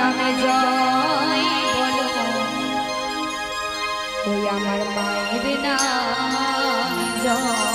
নামে জয় বলো, ওই আমার মায়ের নামে জয়।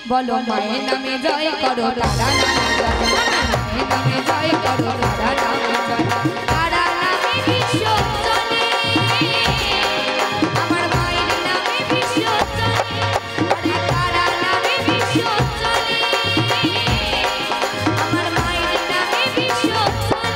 বলো মায়ের নামে জয় করো, তারা নামে জয়, মায়ের নামে জয় করো, তারা নামে জয়, তারা নামে বিশ্ব চলে, আমার মায়ের নামে বিশ্ব চলে, আরে তারা নামে বিশ্ব চলে, আমার মায়ের নামে বিশ্ব চলে।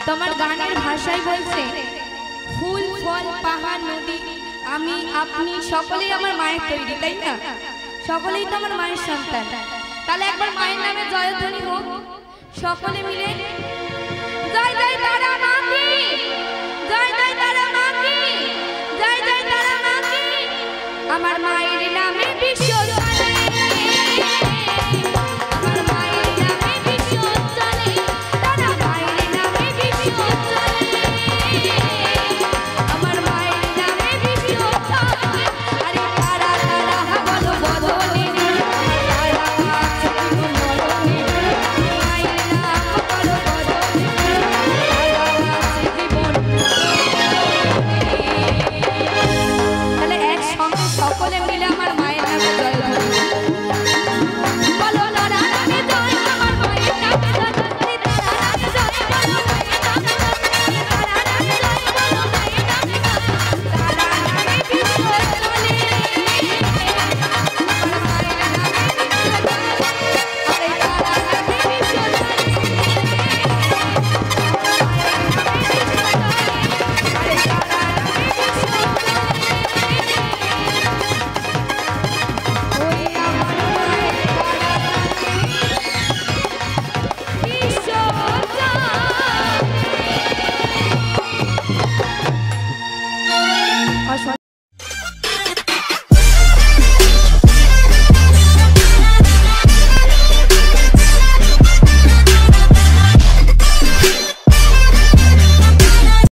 তোমার গানের ভাষায় বলছে ফুল ফল পাহাড় নদী আমি আপনি সকলেই আমার মায়ের তৈরি, তাই না? সকলেই তো আমার মায়ের সন্তান। তাহলে একবার মায়ের নামে জয়ধ্বনি হোক সকলে মিলে, জয় জয় তারা মা কি, জয় জয় তারা মা কি, জয় জয় তারা মা কি, আমার মা